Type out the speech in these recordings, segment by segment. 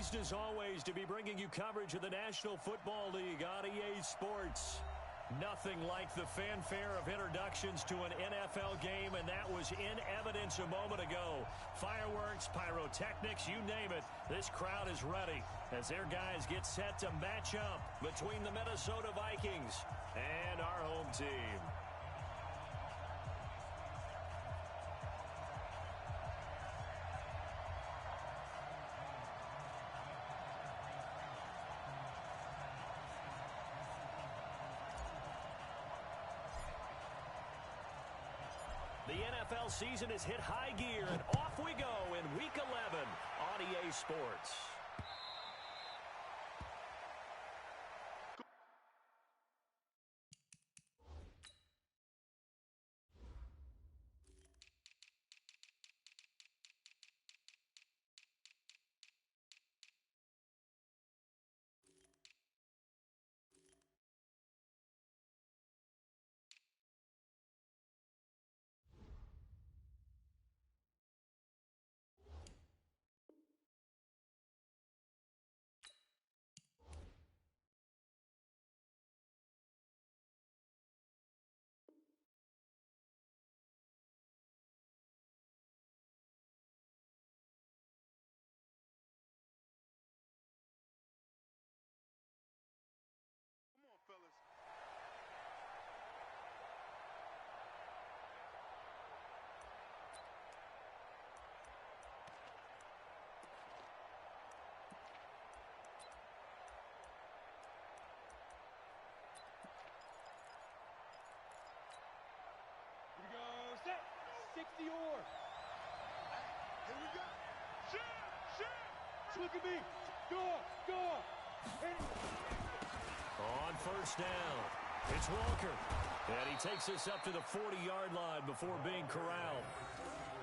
Pleased as always to be bringing you coverage of the National Football League on EA Sports. Nothing like the fanfare of introductions to an NFL game, and that was in evidence a moment ago. Fireworks, pyrotechnics, you name it. This crowd is ready as their guys get set to match up between the Minnesota Vikings and our home team. The NFL season has hit high gear, and off we go in Week 11 on EA Sports. The or. Here we go. Shoot! Look at me. Go! On first down, it's Walker. And he takes us up to the 40-yard line before being corralled.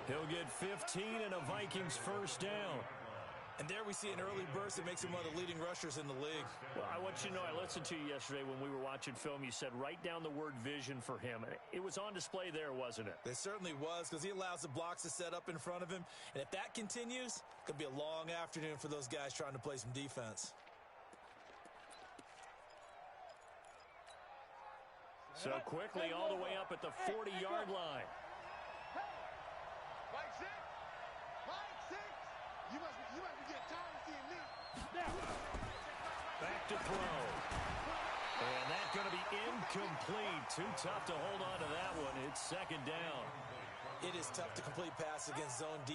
He'll get 15 and a Vikings first down. And there we see an early burst that makes him one of the leading rushers in the league. Well, I want you to know, I listened to you yesterday when we were watching film. You said write down the word vision for him. It was on display there, wasn't it? It certainly was, because he allows the blocks to set up in front of him. And if that continues, it could be a long afternoon for those guys trying to play some defense. So quickly all the way up at the 40-yard line. Back to throw. And that's going to be incomplete. Too tough to hold on to that one. It's second down. It is tough to complete pass against zone D.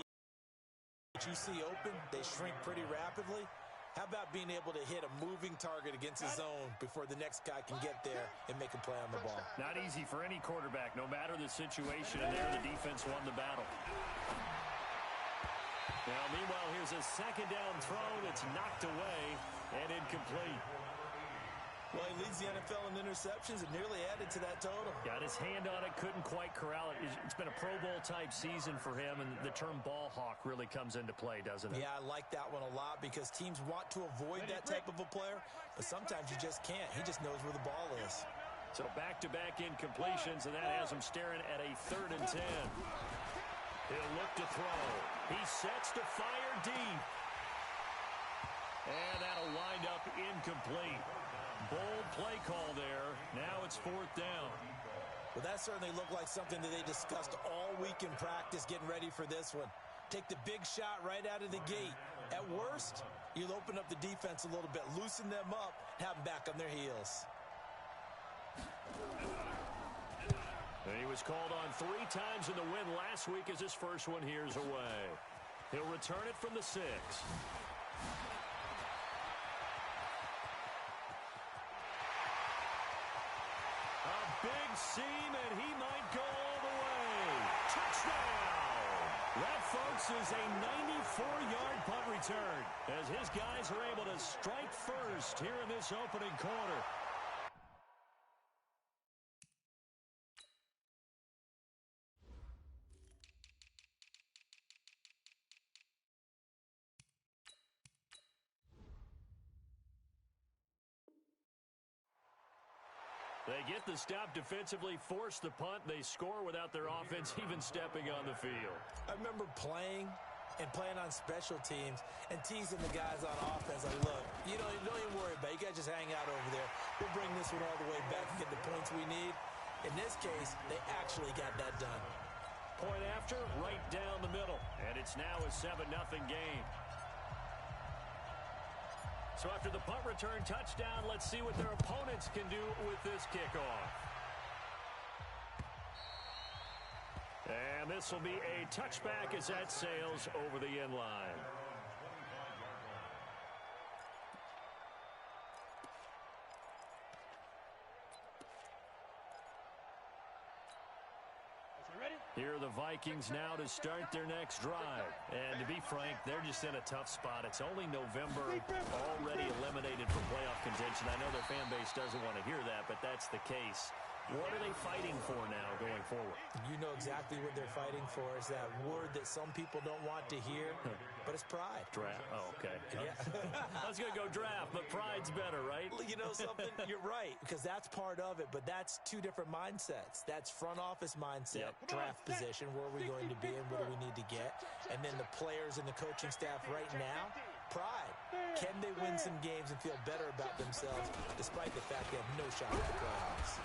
What you see open, they shrink pretty rapidly. How about being able to hit a moving target against the zone before the next guy can get there and make a play on the ball? Not easy for any quarterback, no matter the situation. And there the defense won the battle. Now, meanwhile, here's a second down throw that's knocked away and incomplete. Well, he leads the NFL in interceptions and nearly added to that total. Got his hand on it, couldn't quite corral it. It's been a Pro Bowl-type season for him, and the term ball hawk really comes into play, doesn't it? Yeah, I like that one a lot because teams want to avoid that type of a player, but sometimes you just can't. He just knows where the ball is. So back-to-back incompletions, and that has him staring at a 3rd and 10. He'll look to throw. He sets to fire deep. And that'll wind up incomplete. Bold play call there. Now it's 4th down. Well, that certainly looked like something that they discussed all week in practice getting ready for this one. Take the big shot right out of the gate. At worst, you'll open up the defense a little bit, loosen them up, have them back on their heels. And he was called on 3 times in the win last week as his first one here's away. He'll return it from the 6. A big seam, and he might go all the way. Touchdown! That, folks, is a 94-yard punt return as his guys are able to strike first here in this opening quarter. They get the stop defensively, force the punt. They score without their offense even stepping on the field. I remember playing and playing on special teams and teasing the guys on offense like, look, you don't even worry about it. You guys just hang out over there. We'll bring this one all the way back and get the points we need. In this case, they actually got that done. Point after, right down the middle. And it's now a 7-0 game. So after the punt return touchdown, let's see what their opponents can do with this kickoff. And this will be a touchback as that sails over the end line. Here are the Vikings now to start their next drive. And to be frank, they're just in a tough spot. It's only November, already eliminated from playoff contention. I know their fan base doesn't want to hear that, but that's the case. What are they fighting for now going forward? You know exactly what they're fighting for. Is that word that some people don't want to hear, but it's pride. Draft. Oh, okay. Yeah. I was going to go draft, but pride's better, right? You know something? You're right, because that's part of it, but that's two different mindsets. That's front office mindset, draft position, where are we going to be and what do we need to get? And then the players and the coaching staff right now, pride. Can they win some games and feel better about themselves despite the fact they have no shot at the playoffs?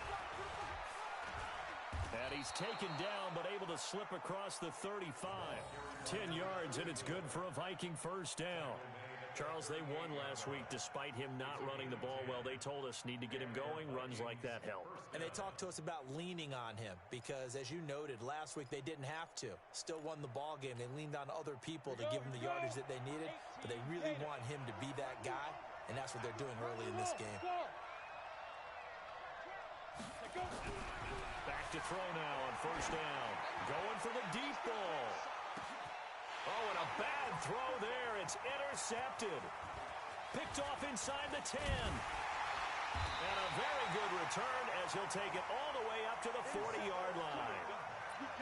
And he's taken down, but able to slip across the 35. 10 yards, and it's good for a Viking first down. Charles, they won last week despite him not running the ball well. They told us need to get him going. Runs like that help. And they talked to us about leaning on him because, as you noted, last week they didn't have to. Still won the ball game. They leaned on other people to give them the yardage that they needed, but they really want him to be that guy, and that's what they're doing early in this game. Back to throw now on first down. Going for the deep ball. Oh, and a bad throw there. It's intercepted. Picked off inside the 10. And a very good return as he'll take it all the way up to the 40-yard line.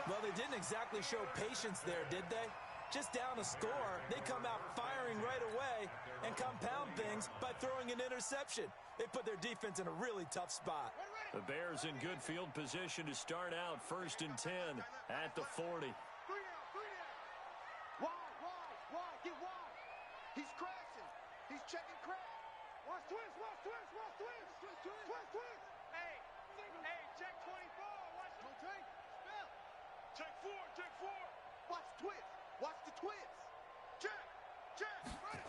Well, they didn't exactly show patience there, did they? Just down a score, they come out firing right away and compound things by throwing an interception. They put their defense in a really tough spot. The Bears in good field position to start out. 1st and 10 at the 40. Wide, get wide. He's crashing. He's checking crash. Watch twist. Hey, check 24. Watch. No take. Spell. Check 4. Watch twist. Watch the twist. Check. Ready.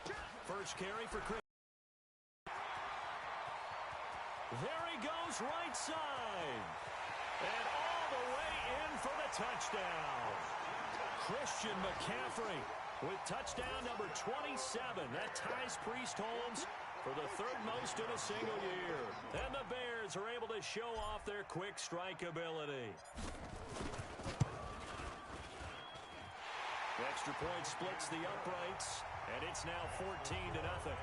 Check. First carry for Chris. There he goes, right side. And all the way in for the touchdown. Christian Mccafrrey with touchdown number 27. That ties Priest Holmes for the 3rd most in a single year. And the Bears are able to show off their quick strike ability. The extra point splits the uprights, and it's now 14-0.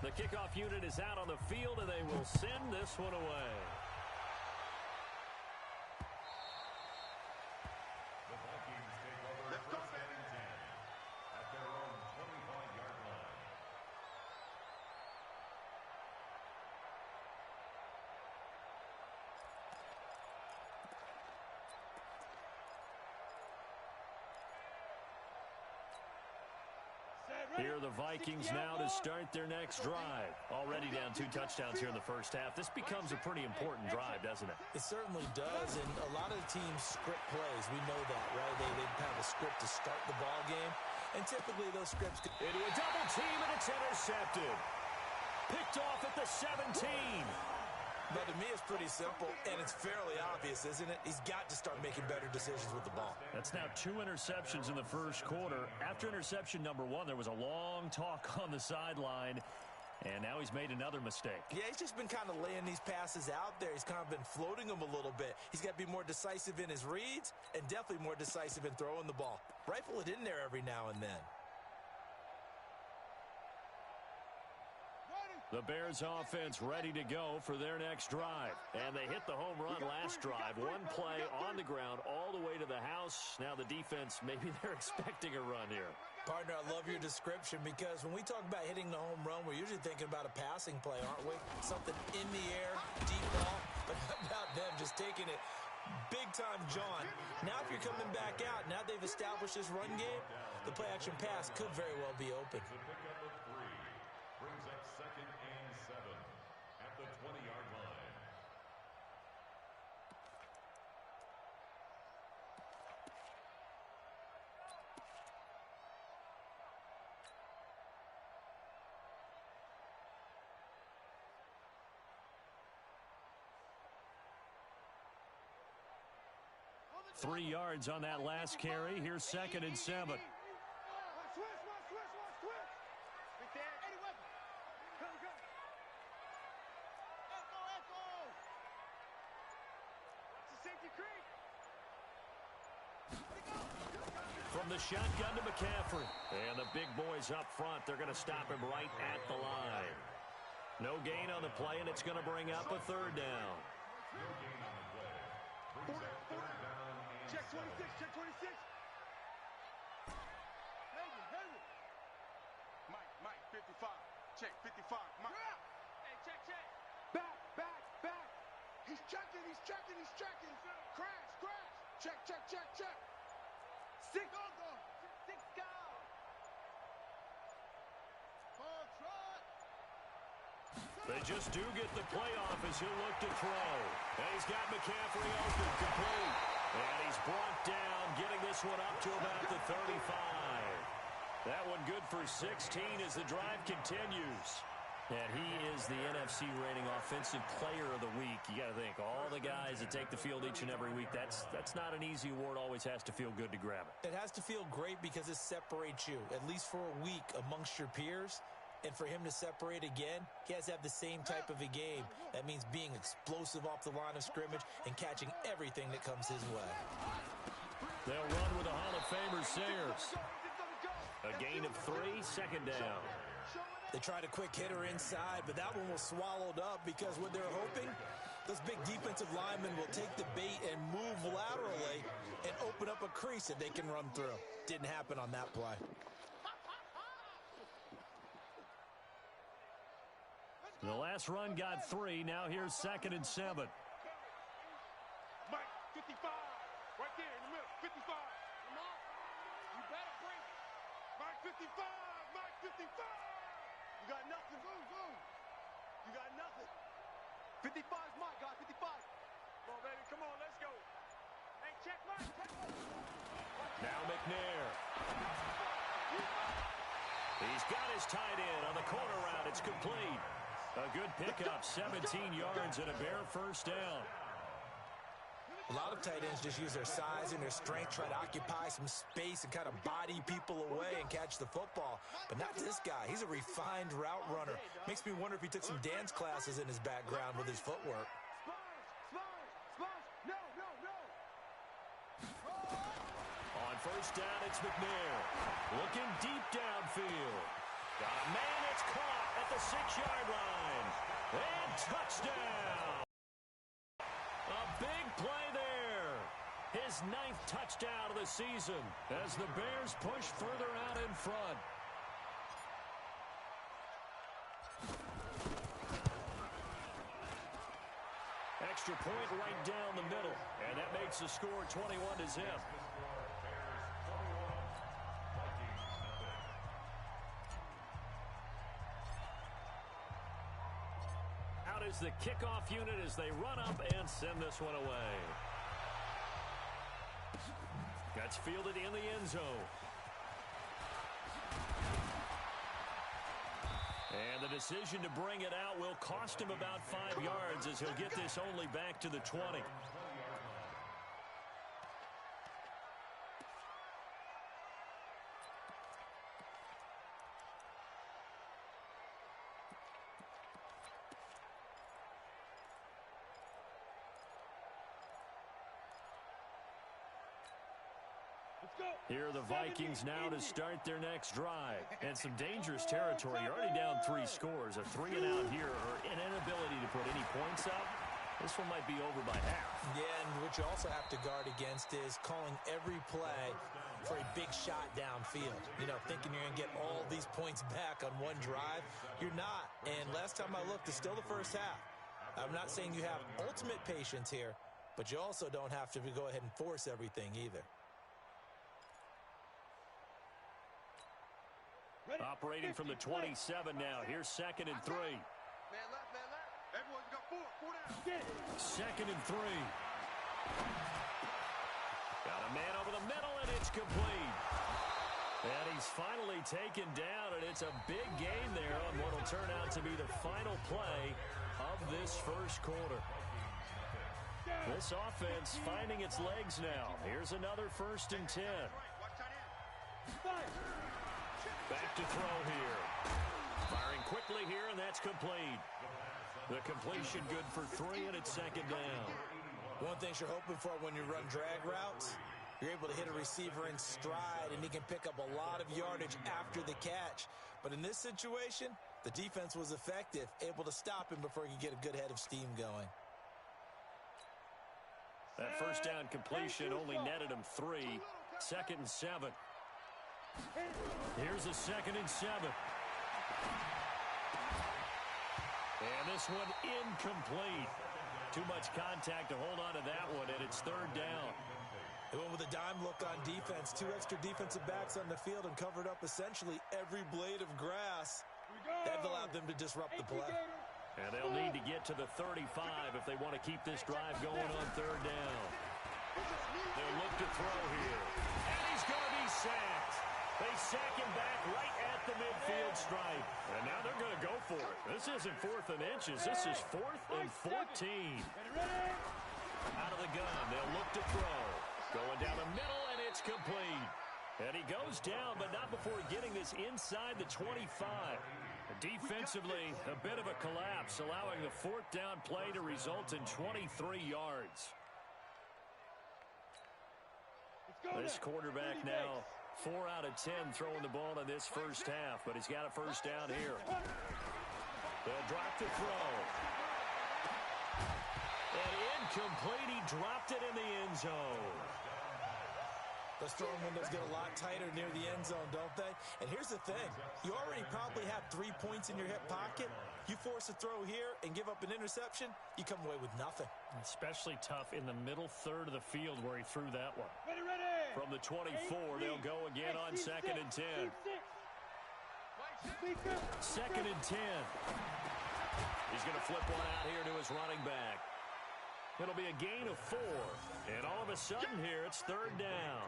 The kickoff unit is out on the field, and they will send this one away. The Vikings take over first and 10 at their own 25-yard line. Here are the Vikings now to start their next drive. Already down 2 touchdowns here in the first half. This becomes a pretty important drive, doesn't it? It certainly does, and a lot of the teams script plays. We know that, right? They have a script to start the ball game, and typically those scripts... Into a double team, and it's intercepted. Picked off at the 17. But to me, it's pretty simple, and it's fairly obvious, isn't it? He's got to start making better decisions with the ball. That's now 2 interceptions in the first quarter. After interception number 1, there was a long talk on the sideline, and now he's made another mistake. Yeah, he's just been kind of laying these passes out there. He's kind of been floating them a little bit. He's got to be more decisive in his reads and definitely more decisive in throwing the ball. Rifle it in there every now and then. The Bears offense ready to go for their next drive. And they hit the home run last drive. One play on the ground all the way to the house. Now the defense, maybe they're expecting a run here. Partner, I love your description because when we talk about hitting the home run, we're usually thinking about a passing play, aren't we? Something in the air, deep ball. But how about them just taking it big-time John? Now if you're coming back out, now they've established this run game, the play-action pass could very well be open. The pickup of 3 brings up 2nd and 7 at the 20-yard line. Three yards on that last carry. Here's 2nd and 7. Watch twist. Big Dan. Eddie Weapon. Go. Echo. Watch the safety creep. From the shotgun to Mccafrrey. And the big boys up front. They're going to stop him right at the line. No gain on the play, and it's going to bring up a 3rd down. No gain on the play. Brings up 3rd down and Check 7. 26. Henry. Mike, 55. Check, 55. Mike. Hey, check. Back. He's checking. Crash. Check. 6 go. 6 go. Hard trot. They just do get the playoff as he'll look to throw. And he's got Mccafrrey open, complete. And he's brought down, getting this one up to about the 35. That one good for 16 as the drive continues. And he is the NFC rating offensive player of the week. You got to think, all the guys that take the field each and every week, that's not an easy award. Always has to feel good to grab it. It has to feel great because it separates you, at least for a week, amongst your peers. And for him to separate again, he has to have the same type of a game. That means being explosive off the line of scrimmage and catching everything that comes his way. They'll run with the Hall of Famer Sayers. A gain of 3, 2nd down. They tried a quick hitter inside, but that one was swallowed up because what they're hoping, those big defensive linemen will take the bait and move laterally and open up a crease that they can run through. Didn't happen on that play. The last run got 3. Now here's 2nd and 7. Mike, 55. Right there in the middle. 55. Come on. You better bring it. Mike, 55. You got nothing. Boom. You got nothing. 55 is Mike, guys. 55. Come on, baby. Come on. Let's go. Hey, check Mike. Now McNair. He's got his tight end on the corner route. It's complete. A good pickup, 17 yards and a bare 1st down. A lot of tight ends just use their size and their strength, try to occupy some space and kind of body people away and catch the football. But not this guy. He's a refined route runner. Makes me wonder if he took some dance classes in his background with his footwork. No. On 1st down, it's McNair. Looking deep downfield. Got a man, it's caught at the 6-yard line. And touchdown. A big play there. His 9th touchdown of the season as the Bears push further out in front. Extra point right down the middle. And that makes the score 21-0. Is the kickoff unit as they run up and send this one away. Gets fielded in the end zone. And the decision to bring it out will cost him about 5 yards as he'll get this only back to the 20. Here are the Vikings now to start their next drive. And some dangerous territory. You're already down 3 scores. A 3-and-out here or an inability to put any points up. This one might be over by half. Yeah, and what you also have to guard against is calling every play for a big shot downfield. You know, thinking you're going to get all these points back on one drive. You're not. And last time I looked, it's still the first half. I'm not saying you have ultimate patience here, but you also don't have to go ahead and force everything either. Operating from the 27 now. Here's 2nd and 3. Man left, man left. Everyone's got 4 down. 2nd and 3. Got a man over the middle, and it's complete. And he's finally taken down, and it's a big gain there on what will turn out to be the final play of this first quarter. This offense finding its legs now. Here's another 1st and 10. Back to throw here. Firing quickly here, and that's complete. The completion good for 3, and it's 2nd down. One thing you're hoping for when you run drag routes, you're able to hit a receiver in stride, and he can pick up a lot of yardage after the catch. But in this situation, the defense was effective, able to stop him before he could get a good head of steam going. That 1st down completion only netted him 3. 2nd and 7. Here's a 2nd and 7. And this one incomplete. Too much contact to hold on to that one, and it's 3rd down. They went with a dime look on defense. 2 extra defensive backs on the field and covered up essentially every blade of grass. That allowed them to disrupt the play. And they'll need to get to the 35 if they want to keep this drive going on 3rd down. They'll look to throw here. And he's going to be sacked. They sack him back right at the midfield stripe. And now they're going to go for it. This isn't 4th and inches. This is 4th and 14. Out of the gun, they'll look to throw. Going down the middle, and it's complete. And he goes down, but not before getting this inside the 25. Defensively, a bit of a collapse, allowing the 4th down play to result in 23 yards. This quarterback now 4 out of 10 throwing the ball in this first half, but he's got a 1st down here. They'll drop the throw. And incomplete. He dropped it in the end zone. Those throwing windows get a lot tighter near the end zone, don't they? And here's the thing. You already probably have 3 points in your hip pocket. You force a throw here and give up an interception, you come away with nothing. Especially tough in the middle third of the field where he threw that one. From the 24, they'll go again on 2nd and 10. 2nd and 10. He's going to flip one out here to his running back. It'll be a gain of 4. And all of a sudden here, it's 3rd down.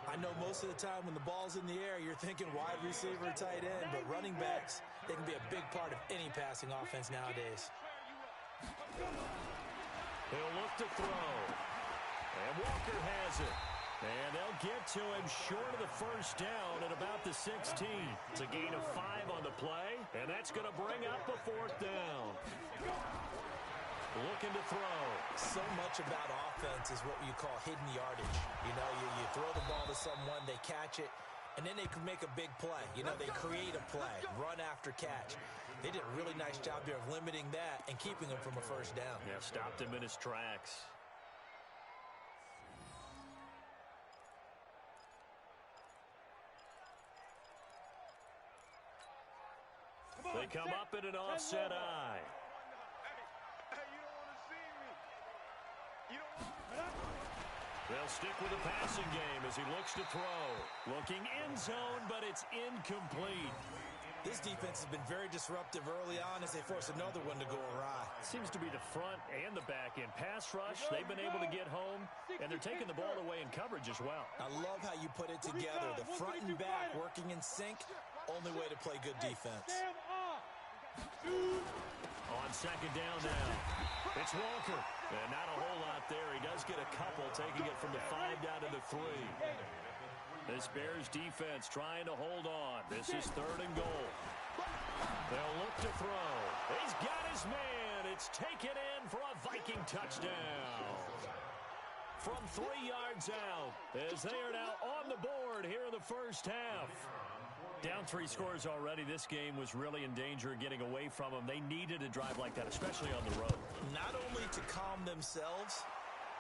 I know most of the time when the ball's in the air, you're thinking wide receiver, tight end, but running backs, they can be a big part of any passing offense nowadays. He'll look to throw. And Walker has it. And they'll get to him short of the 1st down at about the 16. It's a gain of 5 on the play, and that's going to bring up a 4th down. Looking to throw. So much about offense is what you call hidden yardage. You know, you throw the ball to someone, they catch it, and then they can make a big play. You know, they create a play, run after catch. They did a really nice job there of limiting that and keeping him from a 1st down. Yeah, stopped him in his tracks. They come up in an offset eye. They'll stick with the passing game as he looks to throw. Looking end zone, but it's incomplete. This defense has been very disruptive early on as they force another one to go awry. Seems to be the front and the back end. Pass rush, they've been able to get home, and they're taking the ball away in coverage as well. I love how you put it together. The front and back working in sync, only way to play good defense. On 2nd down now, it's Walker. And not a whole lot there. He does get a couple, taking it from the 5 down to the 3. This Bears defense trying to hold on. This is 3rd and goal. They'll look to throw. He's got his man. It's taken in for a Viking touchdown. from 3 yards out as they are now on the board here in the first half. Down 3 scores already. This game was really in danger of getting away from them. They needed a drive like that, especially on the road. Not only to calm themselves,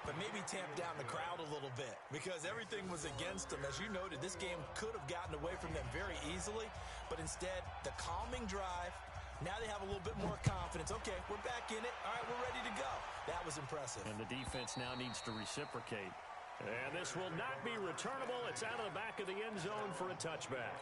but maybe tamp down the crowd a little bit because everything was against them. As you noted, this game could have gotten away from them very easily, but instead, the calming drive, now they have a little bit more confidence. Okay, we're back in it. All right, we're ready to go. That was impressive. And the defense now needs to reciprocate. And this will not be returnable. It's out of the back of the end zone for a touchback.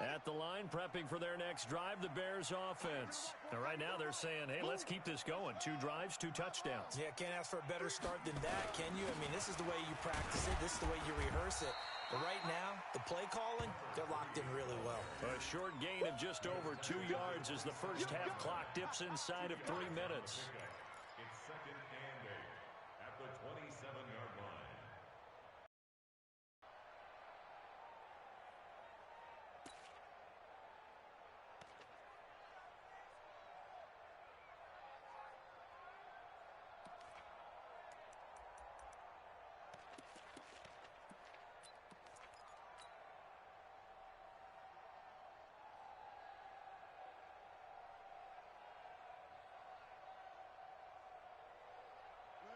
At the line, prepping for their next drive, the Bears offense. And right now they're saying, hey, let's keep this going. 2 drives, 2 touchdowns. Yeah, can't ask for a better start than that, can you? I mean, this is the way you practice it. This is the way you rehearse it. But right now, the play calling, they're locked in really well. A short gain of just over 2 yards as the first half clock dips inside of 3 minutes. It's 2nd and 8 at the 27-yard line.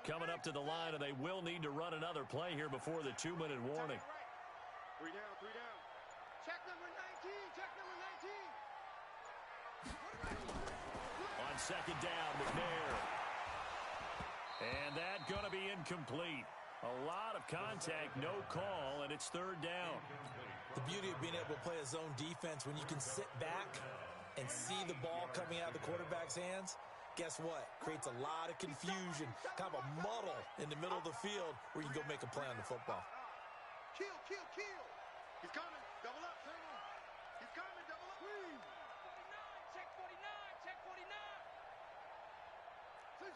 Coming up to the line, and they will need to run another play here before the 2-minute warning. 3 down, 3 down. Check number 19, check number 19. On 2nd down, McNair. And that going to be incomplete. A lot of contact, no call, and it's 3rd down. The beauty of being able to play a zone defense when you can sit back and see the ball coming out of the quarterback's hands, guess what? Creates a lot of confusion, kind of a muddle in the middle of the field where you can go make a play on the football. Kill, kill, kill. He's coming. Double up, Turner. He's coming. Double up. 49, check 49, check 49. 6.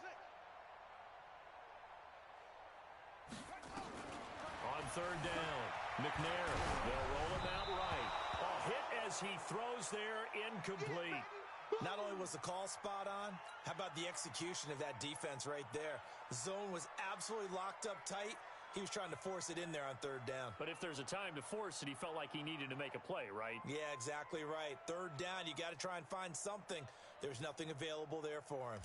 On 3rd down, McNair. They'll roll him out right. A hit as he throws there, incomplete. Not only was the call spot on, how about the execution of that defense right there? The zone was absolutely locked up tight. He was trying to force it in there on 3rd down. But if there's a time to force it, he felt like he needed to make a play, right? Yeah, exactly right. 3rd down, you got to try and find something. There's nothing available there for him.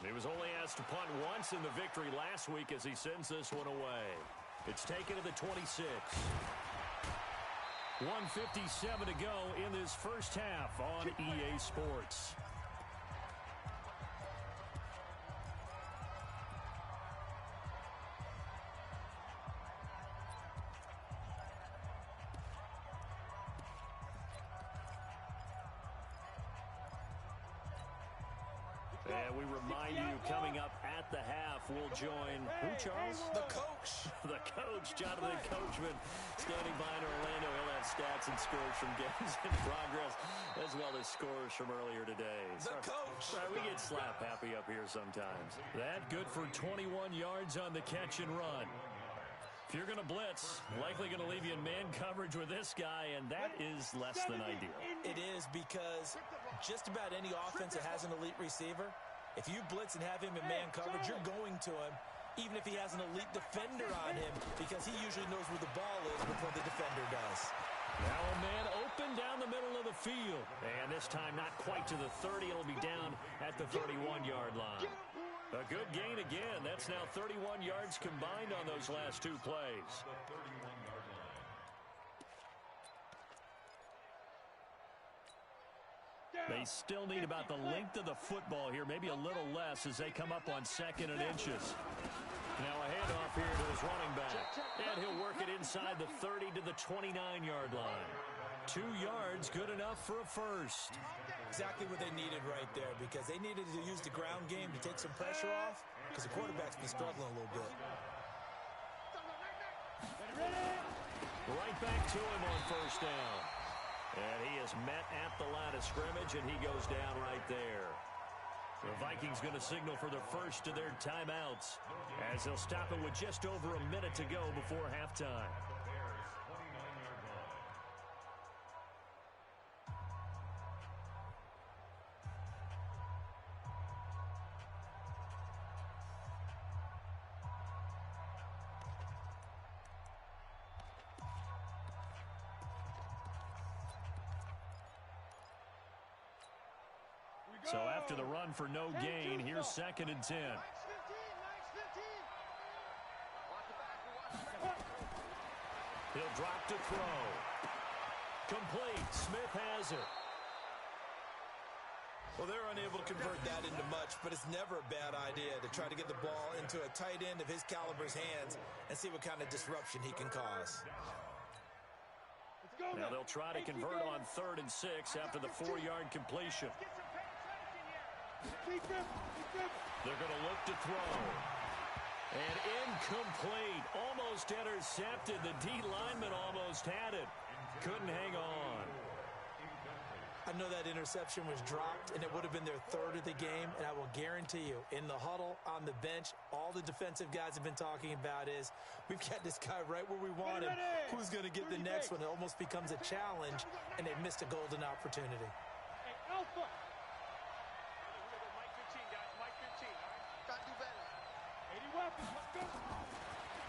He was only asked to punt once in the victory last week as he sends this one away. It's taken to the 26. 1:57 to go in this first half on EA Sports. And we remind you, coming up at the half, we'll join, who, Charles? The coach. The coach, Jonathan Coachman, standing by in Orlando. He'll have stats and scores from games in progress, as well as scores from earlier today. The coach. Sorry, we get slap happy up here sometimes. That good for 21 yards on the catch and run. If you're going to blitz, likely going to leave you in man coverage with this guy, and that is less than ideal. It is, because just about any offense that has an elite receiver, if you blitz and have him in man coverage, you're going to him, even if he has an elite defender on him, because he usually knows where the ball is before the defender does. Now a man open down the middle of the field. And this time not quite to the 30. It'll be down at the 31-yard line. A good gain again. That's now 31 yards combined on those last 2 plays. They still need about the length of the football here, maybe a little less as they come up on 2nd and inches. Now a handoff here to his running back. And he'll work it inside the 30 to the 29-yard line. 2 yards, good enough for a first. Exactly what they needed right there, because they needed to use the ground game to take some pressure off, because the quarterback's been struggling a little bit. Right back to him on 1st down. And he is met at the line of scrimmage, and he goes down right there. The Vikings going to signal for the first of their timeouts as they'll stop it with just over a minute to go before halftime. So after the run for no gain, here's 2nd and 10. He'll drop to throw. Complete. Smith has it. Well, they're unable to convert that into much, but it's never a bad idea to try to get the ball into a tight end of his caliber's hands and see what kind of disruption he can cause. Now they'll try to convert on 3rd and 6 after the 4-yard completion. They're going to look to throw. And incomplete. Almost intercepted. The D lineman almost had it. Couldn't hang on. I know that interception was dropped, and it would have been their 3rd of the game, and I will guarantee you, in the huddle, on the bench, all the defensive guys have been talking about is, we've got this guy right where we want him. Who's going to get the next one? It almost becomes a challenge, and they missed a golden opportunity.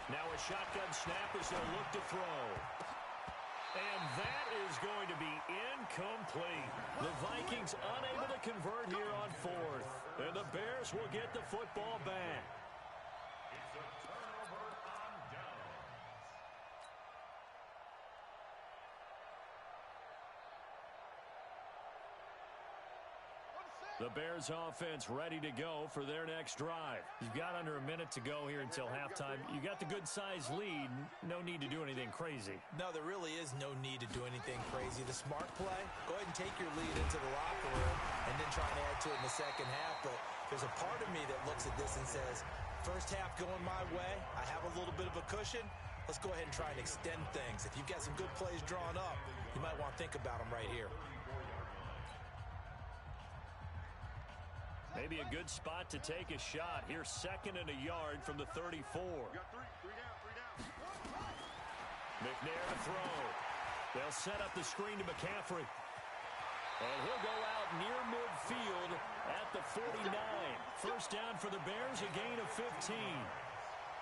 Now a shotgun snap as they'll look to throw. And that is going to be incomplete. The Vikings unable to convert here on 4th. And the Bears will get the football back. It's a turnover on downs. The Bears offense ready to go for their next drive. You've got under a minute to go here until halftime. You got the good-sized lead. No need to do anything crazy. No, there really is no need to do anything crazy. The smart play, go ahead and take your lead into the locker room and then try and add to it in the second half. But there's a part of me that looks at this and says, first half going my way, I have a little bit of a cushion. Let's go ahead and try and extend things. If you've got some good plays drawn up, you might want to think about them right here. Maybe a good spot to take a shot. Here's 2nd and a yard from the 34. Three down. McNair to throw. They'll set up the screen to Mccafrrey. And he'll go out near midfield at the 49. First down for the Bears, a gain of 15.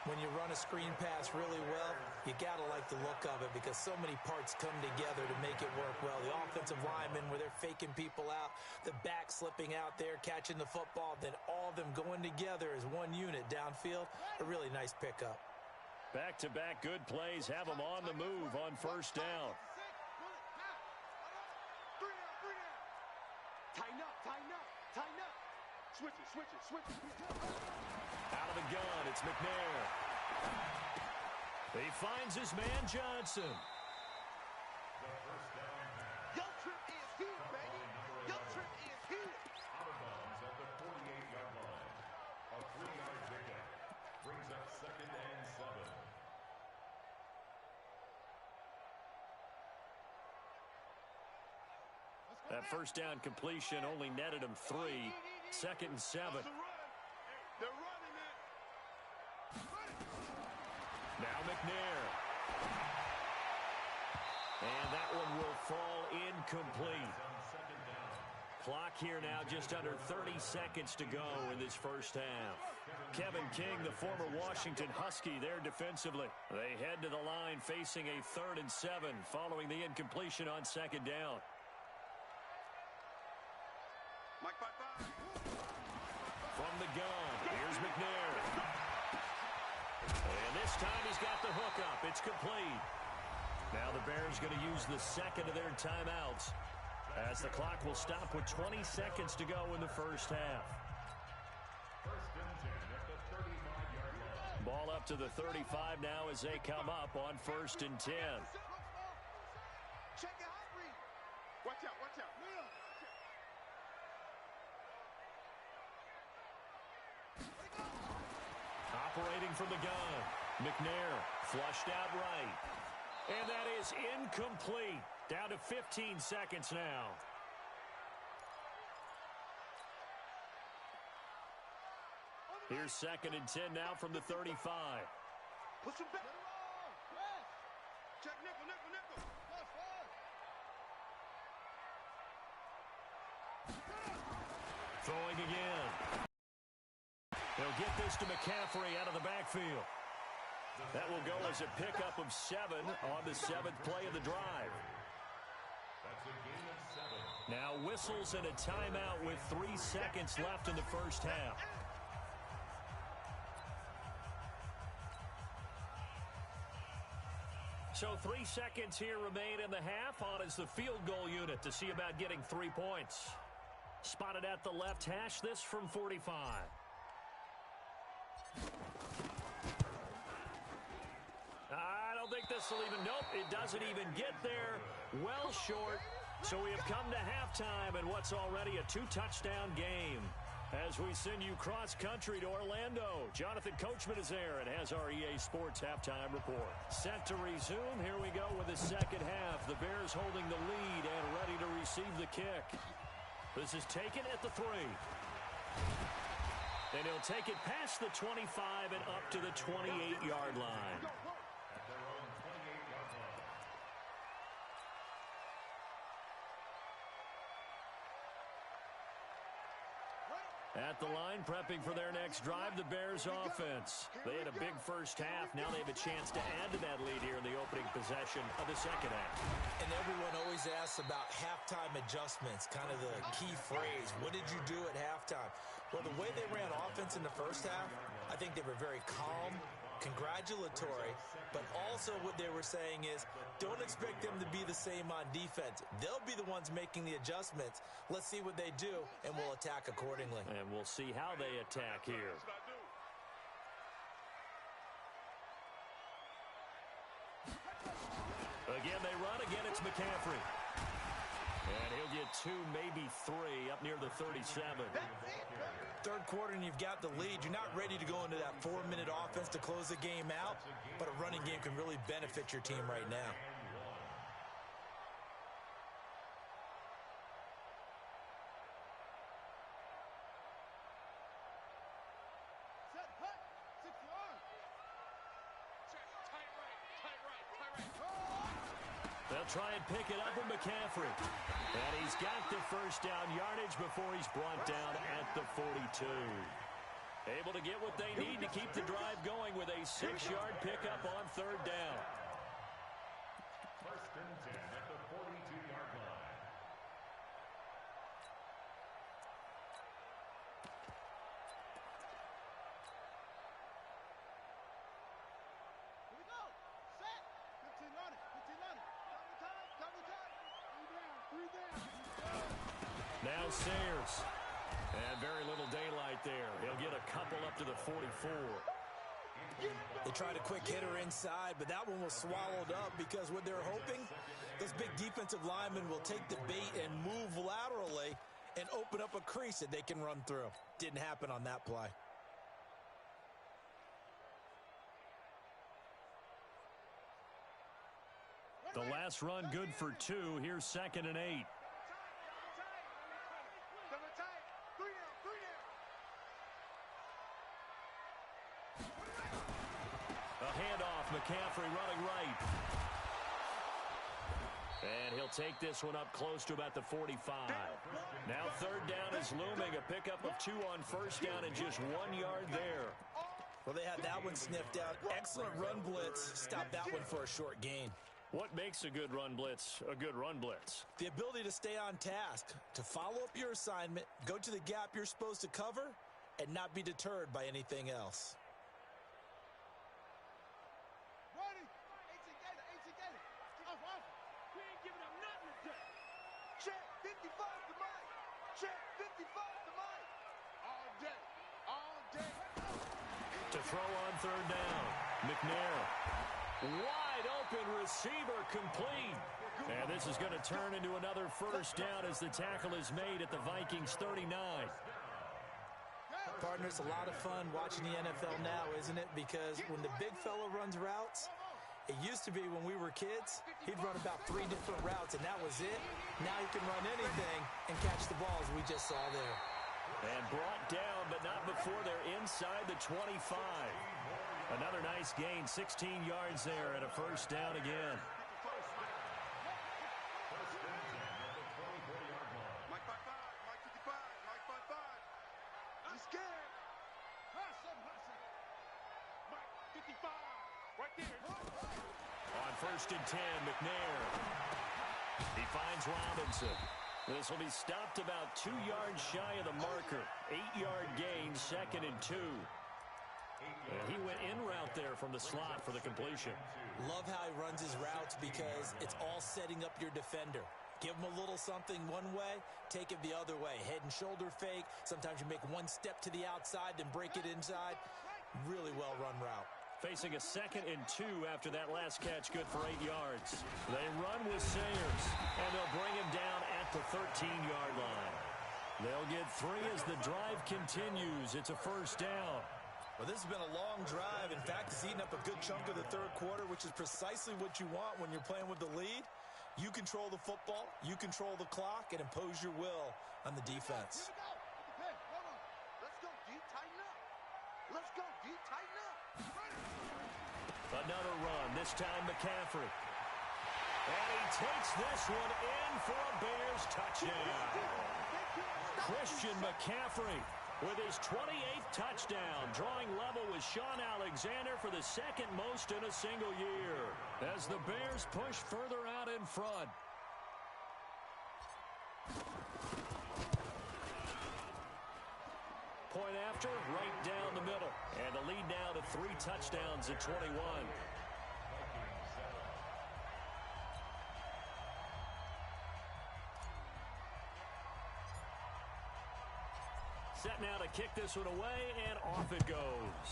When you run a screen pass really well, you got to like the look of it because so many parts come together to make it work well. The offensive linemen, where they're faking people out, the back slipping out there, catching the football, then all of them going together as one unit downfield. A really nice pickup. Back-to-back good plays have them on the move on first down. Tighten up. Switch it. Out of the gun, it's McNair. He finds his man Johnson. The first down pass. Your trip is here, baby. Your trip is here. Out of bounds at the 48-yard line. A 3-yard pickup brings up 2nd and 7. That first down completion only netted him 3. 2nd and 7. They're running it. Now McNair. And that one will fall incomplete. Clock here now just under 30 seconds to go in this first half. Kevin King, the former Washington Husky, there defensively. They head to the line facing a 3rd and 7 following the incompletion on 2nd down. Mike, 5-5. From the gun, here's McNair. And this time he's got the hook up. It's complete. Now the Bears going to use the 2nd of their timeouts as the clock will stop with 20 seconds to go in the first half. First and 10 at the 35-yard line. Ball up to the 35 now as they come up on 1st and 10. Check your hot read. Watch out. Operating from the gun. McNair flushed out right. And that is incomplete. Down to 15 seconds now. Here's 2nd and 10 now from the 35. Push him back. Check nickel, nickel, nickel. Throwing again. They'll get this to Mccafrrey out of the backfield. That will go as a pickup of 7 on the 7th play of the drive. That's a gain of 7. Now whistles and a timeout with 3 seconds left in the first half. So 3 seconds here remain in the half. On is the field goal unit to see about getting 3 points. Spotted at the left hash, this from 45. I don't think this will even, nope, it doesn't even get there. Well short. So we have come to halftime in what's already a 2-touchdown game. As we send you cross-country to Orlando, Jonathan Coachman is there and has our EA Sports halftime report. Set to resume. Here we go with the second half. The Bears holding the lead and ready to receive the kick. This is taken at the 3. And he'll take it past the 25 and up to the 28-yard line. At their own 28-yard line. At the line, prepping for their next drive, the Bears offense. They had a big first half. Now they have a chance to add to that lead here in the opening possession of the second half. And everyone always asks about halftime adjustments, kind of the key phrase. What did you do at halftime? Well, the way they ran offense in the first half, I think they were very calm, congratulatory, but also what they were saying is don't expect them to be the same on defense. They'll be the ones making the adjustments. Let's see what they do, and we'll attack accordingly. And we'll see how they attack here. Again, they run. Again, it's Mccafrrey. And he'll get 2, maybe 3 up near the 37. Third quarter and you've got the lead. You're not ready to go into that 4-minute offense to close the game out, but a running game can really benefit your team right now. They'll try and pick it up with Mccafrrey. And he's got the first down yardage before he's brought down at the 42. Able to get what they need to keep the drive going with a 6-yard pickup on 3rd down. 1st and 10 at the 42-yard line. Here we go. Set. 15 on it. 15 on it. Double time. 3 down. Now Sayers. And very little daylight there. He'll get a couple up to the 44. They tried a quick hitter inside, but that one was swallowed up because what they're hoping, those big defensive linemen will take the bait and move laterally and open up a crease that they can run through. Didn't happen on that play. The last run good for 2. Here's 2nd and 8. Double tight. 3 down. 3 down. A handoff. Mccafrrey running right. And he'll take this one up close to about the 45. Now 3rd down is looming. A pickup of 2 on 1st down and just 1 yard there. Well, they had that one sniffed out. Excellent run blitz. Stop that one for a short gain. What makes a good run blitz a good run blitz? The ability to stay on task, to follow up your assignment, go to the gap you're supposed to cover, and not be deterred by anything else. Ready. 18 Gale. Off. We ain't giving up nothing today. Check 55 to Mike. Check 55 to Mike. All day. All day. To throw on 3rd down. McNair. Wide open receiver complete. And this is going to turn into another 1st down as the tackle is made at the Vikings 39. Partner, it's a lot of fun watching the NFL now, isn't it? Because when the big fella runs routes, it used to be when we were kids, he'd run about 3 different routes, and that was it. Now he can run anything and catch the ball, as we just saw there. And brought down, but not before they're inside the 25. Another nice gain, 16 yards there, and a first down again. Mike 5-5, Mike 55, Mike 5-5. I'm scared. Mike 55, right there. On first and 10, McNair. He finds Robinson. This will be stopped about 2 yards shy of the marker. 8-yard gain, 2nd and 2. He went in route there from the slot for the completion. Love how he runs his routes because it's all setting up your defender. Give him a little something one way, take it the other way. Head and shoulder fake. Sometimes you make one step to the outside, then break it inside. Really well run route. Facing a 2nd and 2 after that last catch, good for 8 yards. They run with Sayers, and they'll bring him down at the 13-yard line. They'll get 3 as the drive continues. It's a first down. Well, this has been a long drive. In fact, it's eaten up a good chunk of the third quarter, which is precisely what you want when you're playing with the lead. You control the football, you control the clock, and impose your will on the defense. Let's go, D, tighten up. Let's go, D, tighten up. Another run, this time Mccafrrey. And he takes this one in for a Bears touchdown. Christian McCaffrey with his 28th touchdown, drawing level with Sean Alexander for the 2nd most in a single year, as the Bears push further out in front. Point after, right down the middle. And the lead now to 3 touchdowns at 21. Set now to kick this one away, and off it goes.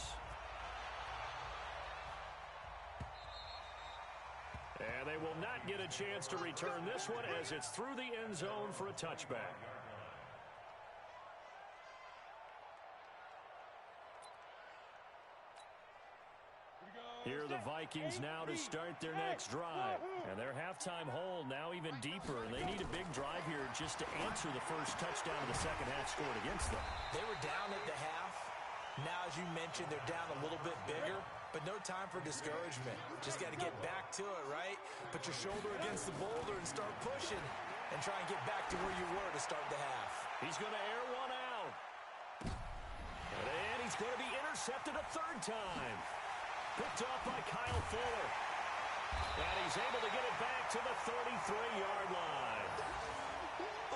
And they will not get a chance to return this one as it's through the end zone for a touchback. Here are the Vikings now to start their next drive. And their halftime hole now even deeper. And they need a big drive here just to answer the first touchdown of the second half scored against them. They were down at the half. Now, as you mentioned, they're down a little bit bigger, but no time for discouragement. Just got to get back to it, right? Put your shoulder against the boulder and start pushing and try and get back to where you were to start the half. He's going to air one out. And he's going to be intercepted a 3rd time. Picked off by Kyle Fuller. And he's able to get it back to the 33-yard line.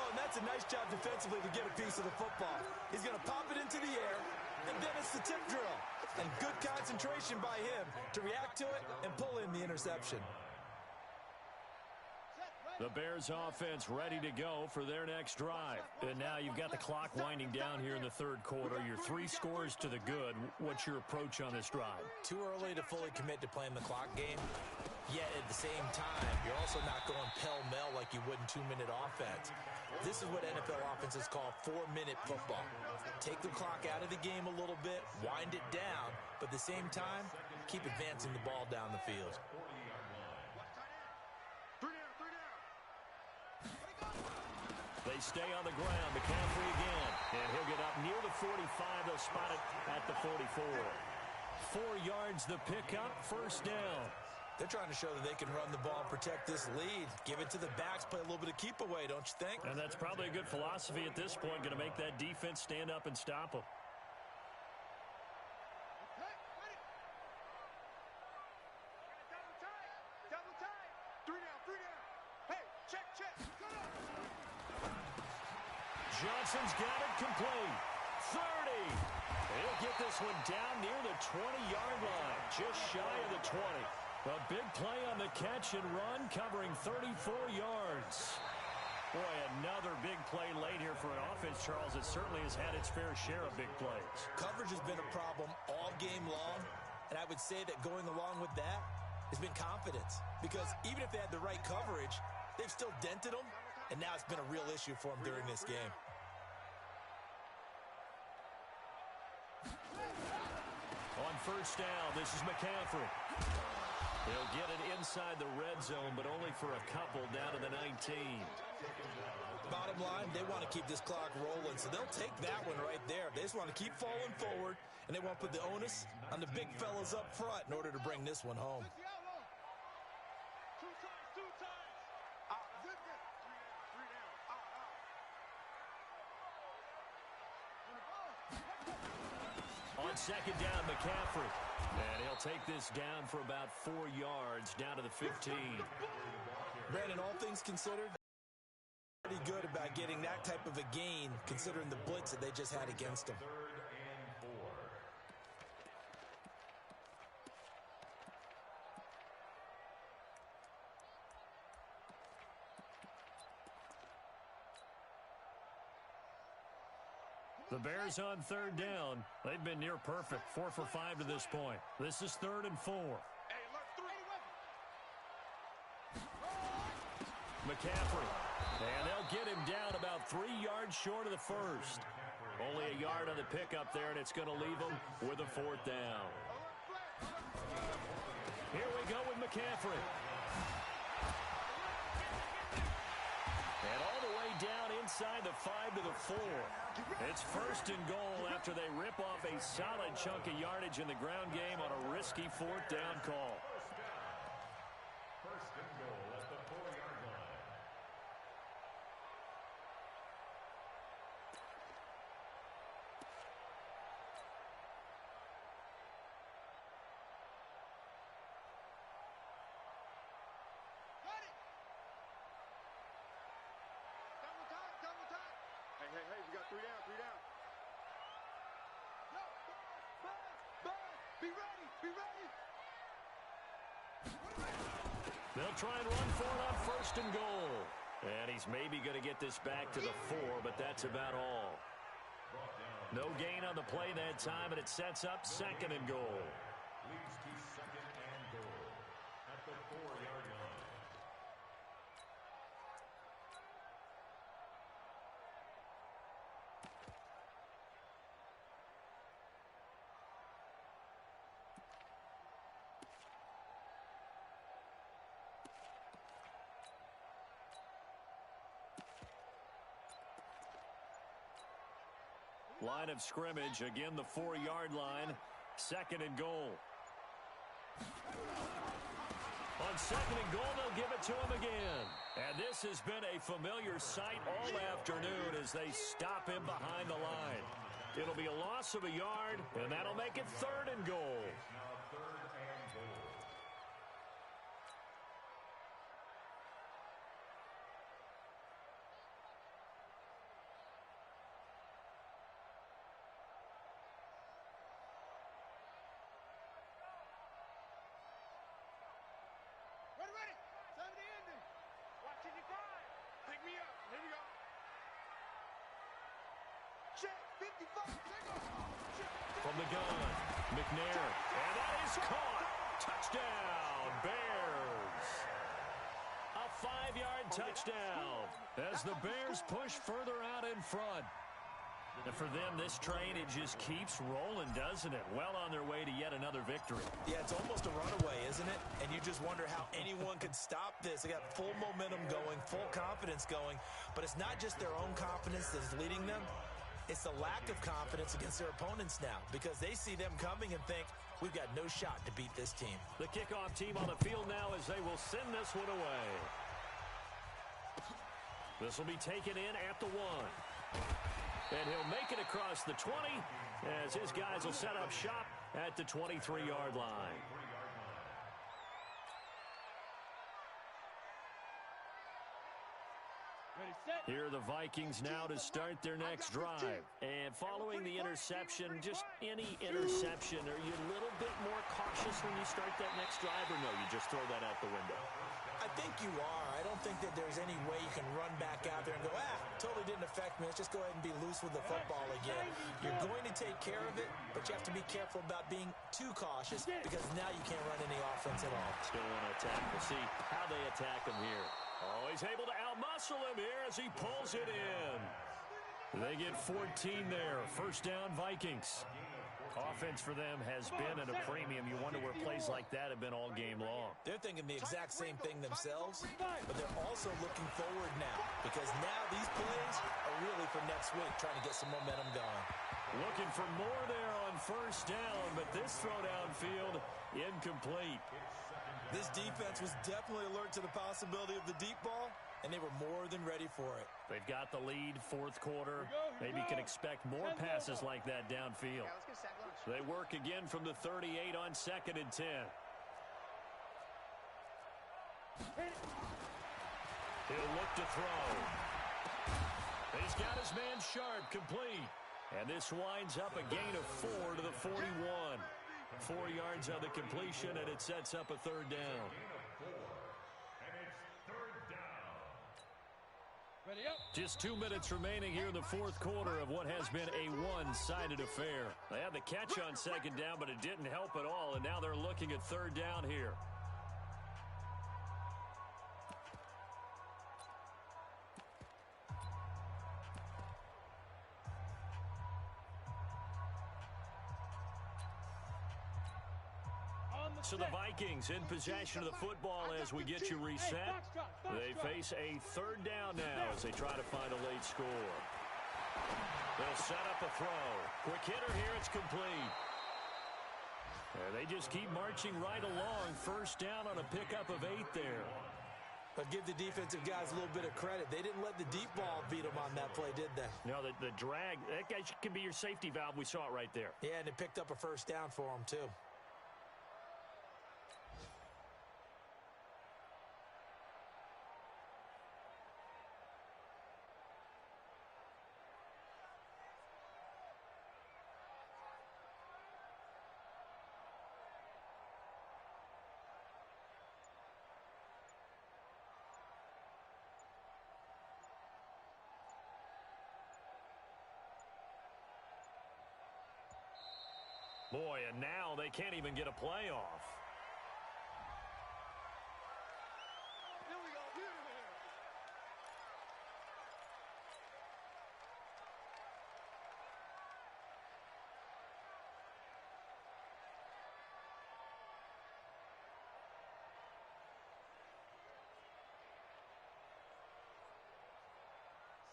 Oh, and that's a nice job defensively to get a piece of the football. He's going to pop it into the air, and then it's the tip drill. And good concentration by him to react to it and pull in the interception. The Bears offense ready to go for their next drive. And now you've got the clock winding down here in the 3rd quarter. You're 3 scores to the good. What's your approach on this drive? Too early to fully commit to playing the clock game. Yet at the same time, you're also not going pell-mell like you would in 2-minute offense. This is what NFL offenses call 4-minute football. Take the clock out of the game a little bit, wind it down, but at the same time, keep advancing the ball down the field. They stay on the ground. Mccafrrey again. And he'll get up near the 45. They'll spot it at the 44. 4 yards the pickup. First down. They're trying to show that they can run the ball and protect this lead. Give it to the backs, play a little bit of keep away, don't you think? And that's probably a good philosophy at this point. Going to make that defense stand up and stop them. Double tight. 3 down, 3 down. Hey, check. Johnson's got it complete. 30. He'll get this one down near the 20-yard line, just shy of the 20. A big play on the catch and run, covering 34 yards. Boy, another big play late here for an offense, Charles, that certainly has had its fair share of big plays. Coverage has been a problem all game long, and I would say that going along with that has been confidence. Because even if they had the right coverage, they've still dented them, and now it's been a real issue for them during this game. On first down, this is Mccafrrey. He'll get it inside the red zone, but only for a couple down to the 19. Bottom line, they want to keep this clock rolling, so they'll take that one right there. They just want to keep falling forward, and they want to put the onus on the big fellas up front in order to bring this one home. Two times. Zip it. Three down. On second down, Mccafrrey. And he'll take this down for about 4 yards, down to the 15. Brandon, all things considered, pretty good about getting that type of a gain, considering the blitz that they just had against them. The Bears on third down. They've been near perfect, 4 for 5 to this point. This is 3rd and 4. Mccafrrey. And they'll get him down about 3 yards short of the first. Only a yard on the pickup there, and it's going to leave him with a 4th down. Here we go with Mccafrrey. And all the way down inside the 5 to the 4. It's 1st and goal after they rip off a solid chunk of yardage in the ground game on a risky 4th down call. First and goal at the 4-yard line. Double time. Hey, we got 3 down. No, bud, be ready. They'll try and run for it on 1st and goal. And he's maybe going to get this back to the 4, but that's about all. No gain on the play that time, and it sets up 2nd and goal. Leads to 2nd and goal at the 4-yard line. Line of scrimmage, again the 4-yard line, 2nd and goal. On 2nd and goal, they'll give it to him again. And this has been a familiar sight all afternoon as they stop him behind the line. It'll be a loss of a yard, and that'll make it 3rd and goal. Now 3rd and goal. Ready. 70 ending. Watching you grind. Pick me up. Here we go. Check. 55. From the gun, McNair. And that is caught. Touchdown, Bears. A 5-yard touchdown as the Bears push further out in front. And for them, this train, it just keeps rolling, doesn't it? Well on their way to yet another victory. Yeah, it's almost a runaway, isn't it? And you just wonder how anyone could stop this. They got full momentum going, full confidence going. But it's not just their own confidence that's leading them. It's the lack of confidence against their opponents now because they see them coming and think, we've got no shot to beat this team. The kickoff team on the field now as they will send this one away. This will be taken in at the 1. And he'll make it across the 20 as his guys will set up shop at the 23-yard line. Here are the Vikings now to start their next drive. And following the interception, just any interception, are you a little bit more cautious when you start that next drive, or no, you just throw that out the window? I think you are. I don't think that there's any way you can run back out there and go, totally didn't affect me. Let's just go ahead and be loose with the football again. You're going to take care of it, but you have to be careful about being too cautious because now you can't run any offense at all. Still want to attack. We'll see how they attack him here. Oh, he's able to outmuscle him here as he pulls it in. They get 14 there. 1st down, Vikings. Offense for them has been at a premium. You wonder where plays like that have been all game long. They're thinking the exact same thing themselves, but they're also looking forward now because now these plays are really for next week, trying to get some momentum going. Looking for more there on first down, but this throw downfield incomplete. This defense was definitely alert to the possibility of the deep ball, and they were more than ready for it. They've got the lead, fourth quarter. Maybe can expect more passes like that downfield. They work again from the 38 on 2nd and 10. He'll look to throw. He's got his man sharp, complete. And this winds up a gain of 4 to the 41. 4 yards on the completion, and it sets up a third down. Just 2 minutes remaining here in the fourth quarter of what has been a one-sided affair. They had the catch on second down, but it didn't help at all, and now they're looking at third down here. So the Vikings in possession of the football as we get you reset. They face a third down now as they try to find a late score. They'll set up a throw. Quick hitter here, it's complete. They just keep marching right along. First down on a pickup of 8 there. But give the defensive guys a little bit of credit. They didn't let the deep ball beat them on that play, did they? No, the drag, that guy can be your safety valve. We saw it right there. Yeah, and it picked up a first down for them, too. Boy, and now they can't even get a play off. Here we go. Here.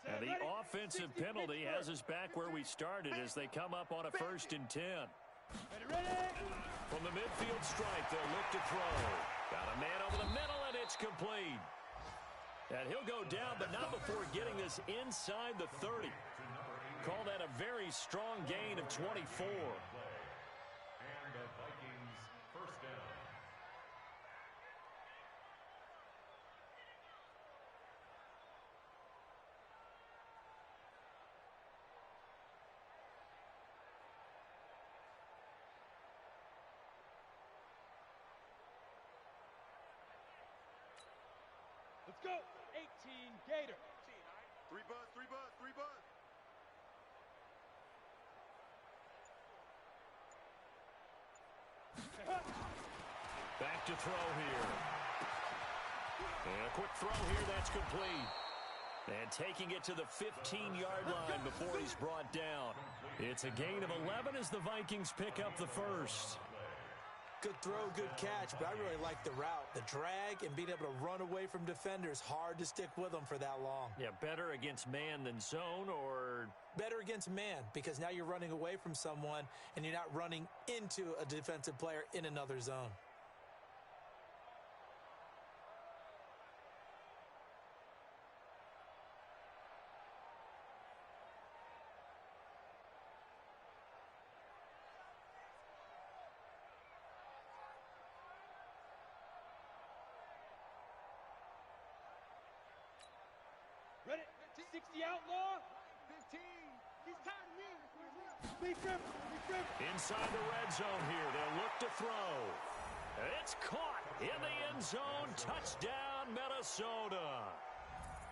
And the offensive penalty has us back where we started as they come up on a 1st and 10. From the midfield stripe, they'll look to throw. Got a man over the middle, and it's complete. And he'll go down, but not before getting this inside the 30. Call that a very strong gain of 24. And the Vikings first down. Let's go. 18 Gator. 3 buzz, 3 buzz, 3 buzz. Back to throw here. And a quick throw here, that's complete. And taking it to the 15-yard line before he's brought down. It's a gain of 11 as the Vikings pick up the first. Good throw, good catch, but I really like the route. The drag and being able to run away from defenders, hard to stick with them for that long. Yeah, better against man than zone, or? Better against man, because now you're running away from someone and you're not running into a defensive player in another zone. Ready? 60 outlaw. 15. He's tired of me. Big grip. Inside the red zone here, they'll look to throw. It's caught in the end zone. Touchdown, Minnesota.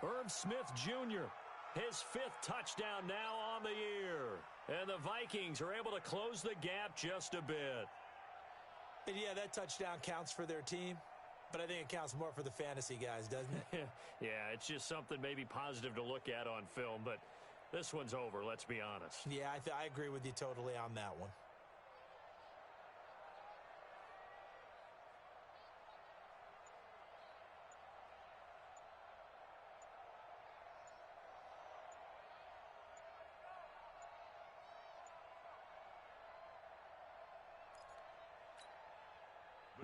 Herb Smith Jr., his 5th touchdown now on the year. And the Vikings are able to close the gap just a bit. And yeah, that touchdown counts for their team, but I think it counts more for the fantasy guys, doesn't it? Yeah, it's just something maybe positive to look at on film, but this one's over, let's be honest. Yeah, I agree with you totally on that one.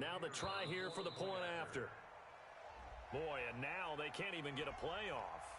Now the try here for the point after. Boy, and now they can't even get a play off.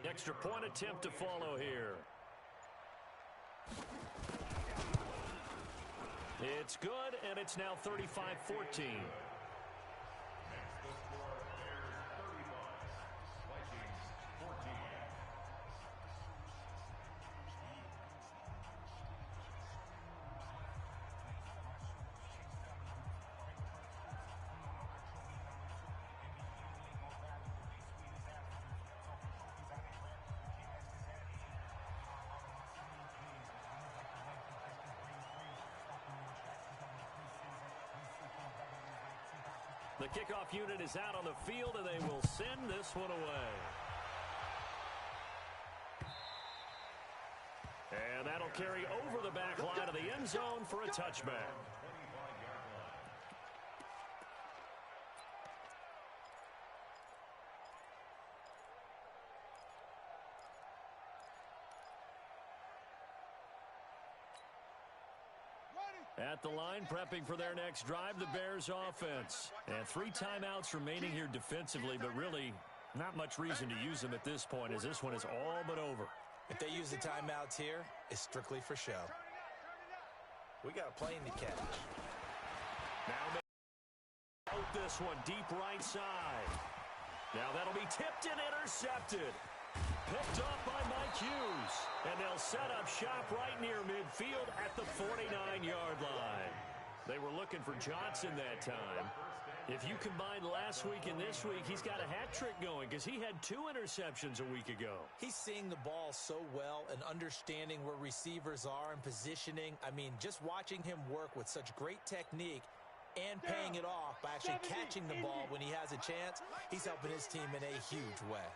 Extra point attempt to follow here. It's good, and it's now 35-14. Next, the score, Bears 35, Vikings 14. The kickoff unit is out on the field, and they will send this one away. And that'll carry over the back line of the end zone for a touchback. At the line, prepping for their next drive, the Bears offense. And 3 timeouts remaining here defensively, but really not much reason to use them at this point, as this one is all but over. If they use the timeouts here, it's strictly for show. We got a plane to catch. Now out this one, deep right side. Now that'll be tipped and intercepted. Picked up by Mike Hughes. And they'll set up shop right near midfield at the 49-yard line. They were looking for Johnson that time. If you combine last week and this week, he's got a hat trick going because he had 2 interceptions a week ago. He's seeing the ball so well and understanding where receivers are and positioning. I mean, just watching him work with such great technique and paying it off by actually catching the ball when he has a chance, he's helping his team in a huge way.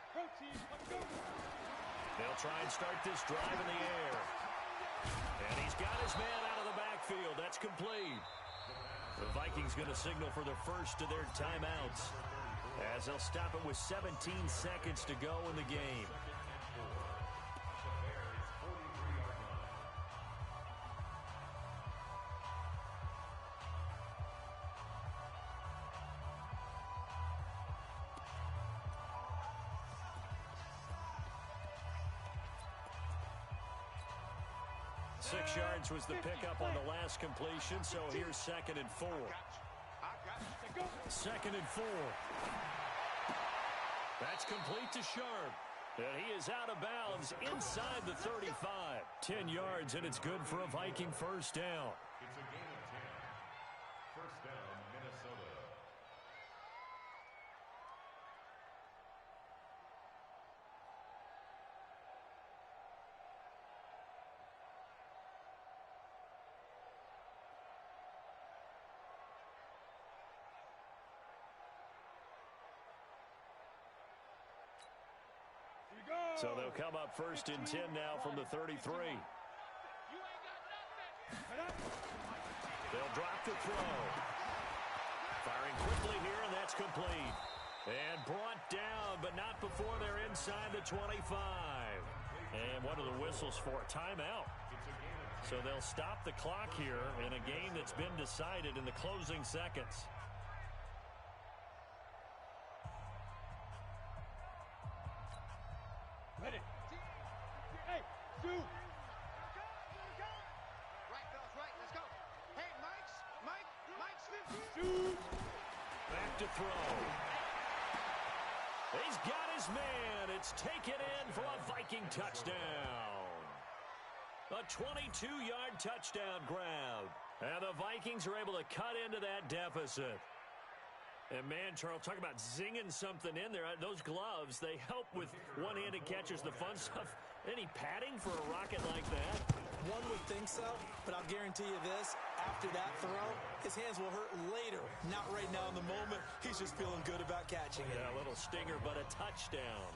They'll try and start this drive in the air. And he's got his man out of the backfield. That's complete. The Vikings going to signal for the first of their timeouts, as they'll stop it with 17 seconds to go in the game. Six yards was the pickup on the last completion, so here's 2nd and 4. 2nd and 4. That's complete to Sharp. And he is out of bounds inside the 35. 10 yards, and it's good for a Viking first down. It's a gain of 10. First down, Minnesota. So they'll come up 1st and 10 now from the 33. They'll drop the throw. Firing quickly here, and that's complete. And brought down, but not before they're inside the 25. And what are the whistles for? Timeout. So they'll stop the clock here in a game that's been decided in the closing seconds. Ready. Hey, Stu. Right, fellas, right. Let's go. Hey, Mike's 50. Stu. Back to throw. He's got his man. It's taken in for a Viking touchdown. A 22-yard touchdown grab. And the Vikings are able to cut into that deficit. And man, Charles, talk about zinging something in there. Those gloves, they help with one-handed catches, the fun stuff. Any padding for a rocket like that? One would think so, but I'll guarantee you this. After that throw, his hands will hurt later. Not right now in the moment. He's just feeling good about catching it. Yeah, a little stinger, but a touchdown.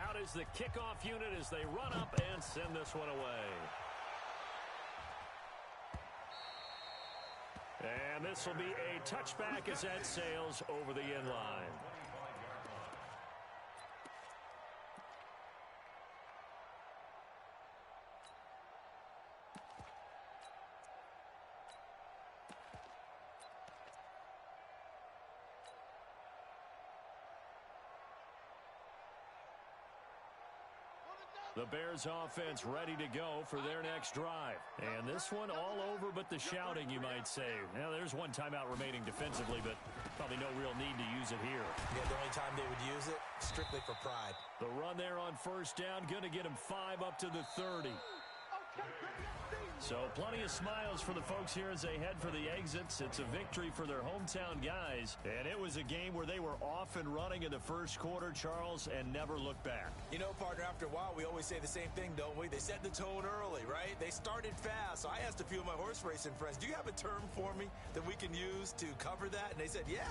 Out is the kickoff unit as they run up and send this one away. And this will be a touchback as that sails over the end line. The Bears offense ready to go for their next drive. And this one all over but the shouting, you might say. Now, there's one timeout remaining defensively, but probably no real need to use it here. Yeah, the only time they would use it, strictly for pride. The run there on first down, going to get him 5 up to the 30. So plenty of smiles for the folks here as they head for the exits. It's a victory for their hometown guys. And it was a game where they were off and running in the first quarter, Charles, and never looked back. You know, partner, after a while, we always say the same thing, don't we? They set the tone early, right? They started fast. So I asked a few of my horse racing friends, do you have a term for me that we can use to cover that? And they said, yeah.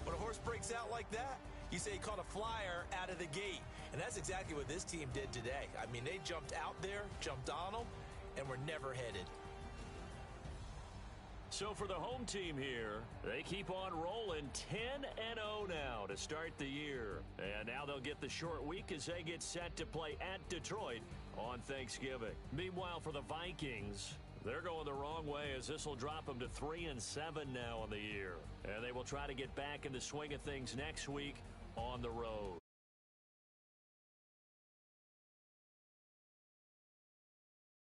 When a horse breaks out like that, you say he caught a flyer out of the gate. And that's exactly what this team did today. I mean, they jumped out there, jumped on them, and we're never headed. So for the home team here, they keep on rolling 10-0 now to start the year. And now they'll get the short week as they get set to play at Detroit on Thanksgiving. Meanwhile, for the Vikings, they're going the wrong way as this will drop them to 3-7 now on the year. And they will try to get back in the swing of things next week on the road.